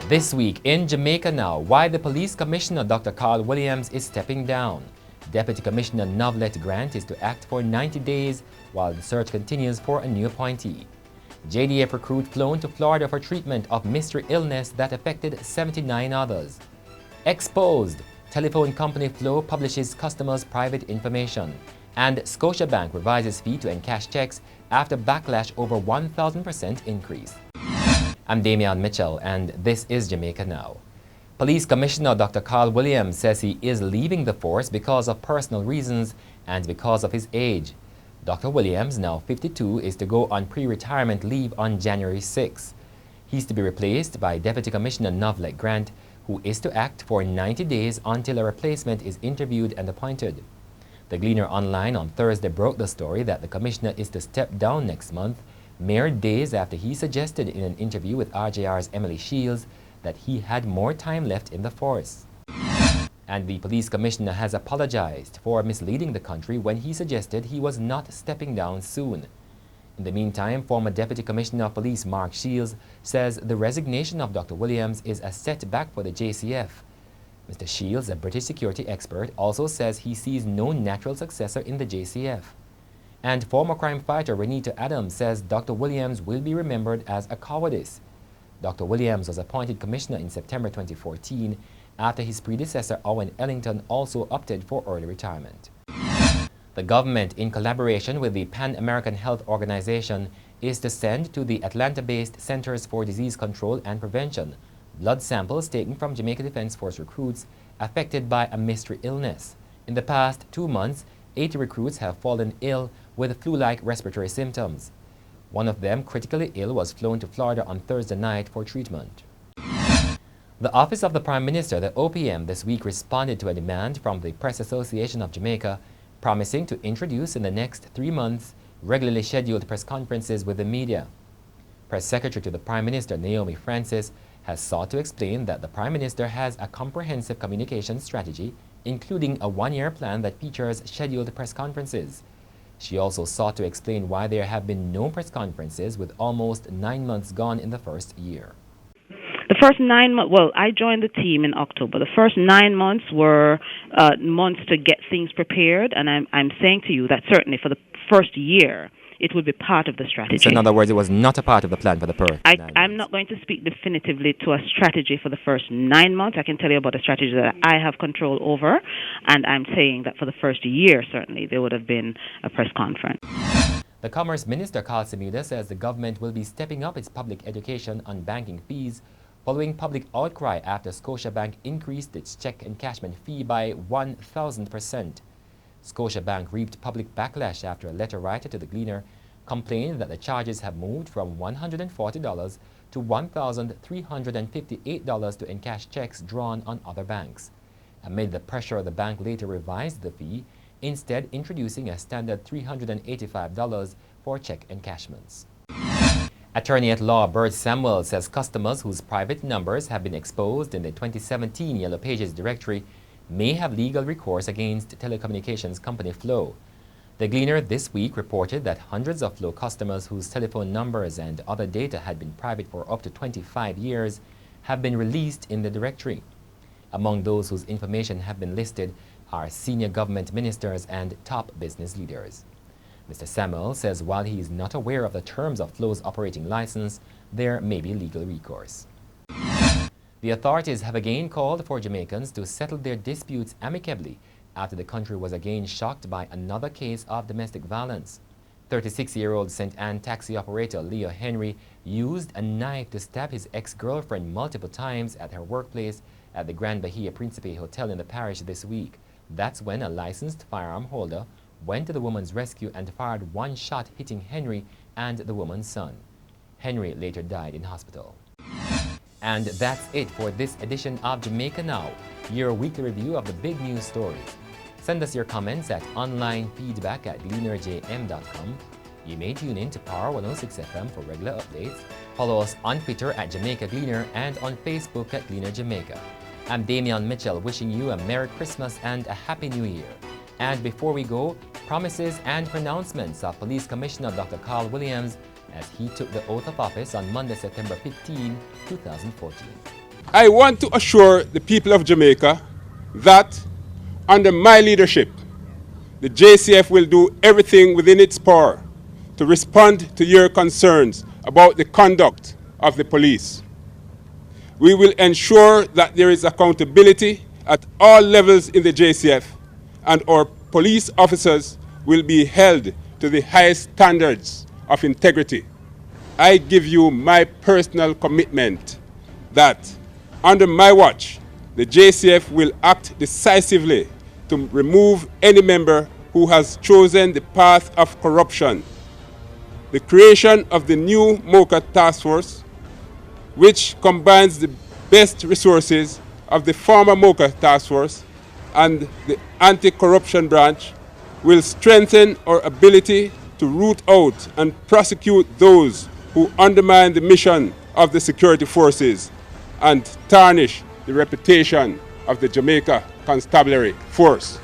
This week in Jamaica Now, why the Police Commissioner Dr. Carl Williams is stepping down. Deputy Commissioner Novelette Grant is to act for 90 days while the search continues for a new appointee. JDF recruit flown to Florida for treatment of mystery illness that affected 79 others. Exposed, telephone company Flow publishes customers' private information. And Scotiabank revises fee to encash checks after backlash over 1,000% increase. I'm Damian Mitchell, and this is Jamaica Now. Police Commissioner Dr. Carl Williams says he is leaving the force because of personal reasons and because of his age. Dr. Williams, now 52, is to go on pre-retirement leave on January 6. He's to be replaced by Deputy Commissioner Novelette Grant, who is to act for 90 days until a replacement is interviewed and appointed. The Gleaner Online on Thursday broke the story that the commissioner is to step down next month, mere days after he suggested in an interview with RJR's Emily Shields that he had more time left in the force. And the police commissioner has apologized for misleading the country when he suggested he was not stepping down soon. In the meantime, former Deputy Commissioner of Police Mark Shields says the resignation of Dr. Williams is a setback for the JCF. Mr. Shields, a British security expert, also says he sees no natural successor in the JCF. And former crime fighter Renita Adams says Dr. Williams will be remembered as a cowardice. Dr. Williams was appointed commissioner in September 2014 after his predecessor Owen Ellington also opted for early retirement. The government, in collaboration with the Pan American Health Organization, is to send to the Atlanta-based Centers for Disease Control and Prevention blood samples taken from Jamaica Defense Force recruits affected by a mystery illness. In the past 2 months, 80 recruits have fallen ill with flu-like respiratory symptoms. One of them, critically ill, was flown to Florida on Thursday night for treatment. The Office of the Prime Minister, the OPM, this week responded to a demand from the Press Association of Jamaica, promising to introduce in the next 3 months regularly scheduled press conferences with the media. Press Secretary to the Prime Minister, Naomi Francis, has sought to explain that the Prime Minister has a comprehensive communication strategy, including a one-year plan that features scheduled press conferences. She also sought to explain why there have been no press conferences with almost 9 months gone in the first year. The first 9 months, well, I joined the team in October. The first 9 months were months to get things prepared, and I'm saying to you that certainly for the first year, it would be part of the strategy. So in other words, it was not a part of the plan for the first 9 months. I'm not going to speak definitively to a strategy for the first 9 months. I can tell you about a strategy that I have control over, and I'm saying that for the first year, certainly, there would have been a press conference. The Commerce Minister, Carl Semuda, says the government will be stepping up its public education on banking fees following public outcry after Scotiabank increased its check encashment fee by 1,000%. Scotiabank reaped public backlash after a letter writer to the Gleaner complained that the charges have moved from $140 to $1,358 to encash checks drawn on other banks. Amid the pressure, the bank later revised the fee, instead introducing a standard $385 for check encashments. Attorney at law Bert Samuel says customers whose private numbers have been exposed in the 2017 Yellow Pages directory may have legal recourse against telecommunications company Flow. The Gleaner this week reported that hundreds of Flow customers whose telephone numbers and other data had been private for up to 25 years have been released in the directory. Among those whose information have been listed are senior government ministers and top business leaders. Mr. Samuel says while he is not aware of the terms of Flow's operating license, there may be legal recourse. The authorities have again called for Jamaicans to settle their disputes amicably after the country was again shocked by another case of domestic violence. 36-year-old St. Anne taxi operator Leo Henry used a knife to stab his ex-girlfriend multiple times at her workplace at the Grand Bahia Principe Hotel in the parish this week. That's when a licensed firearm holder went to the woman's rescue and fired one shot hitting Henry and the woman's son. Henry later died in hospital. And that's it for this edition of Jamaica Now, your weekly review of the big news stories. Send us your comments at onlinefeedback@gleanerjm.com. You may tune in to Power 106 FM for regular updates. Follow us on Twitter at Jamaica Gleaner and on Facebook at Gleaner Jamaica. I'm Damian Mitchell wishing you a Merry Christmas and a Happy New Year. And before we go, promises and pronouncements of Police Commissioner Dr. Carl Williams as he took the oath of office on Monday, September 15, 2014. I want to assure the people of Jamaica that under my leadership, the JCF will do everything within its power to respond to your concerns about the conduct of the police. We will ensure that there is accountability at all levels in the JCF, and our police officers will be held to the highest standards of integrity. I give you my personal commitment that under my watch, the JCF will act decisively to remove any member who has chosen the path of corruption. The creation of the new MOCA task force, which combines the best resources of the former MOCA task force and the anti-corruption branch, will strengthen our ability to root out and prosecute those who undermine the mission of the security forces and tarnish the reputation of the Jamaica Constabulary Force.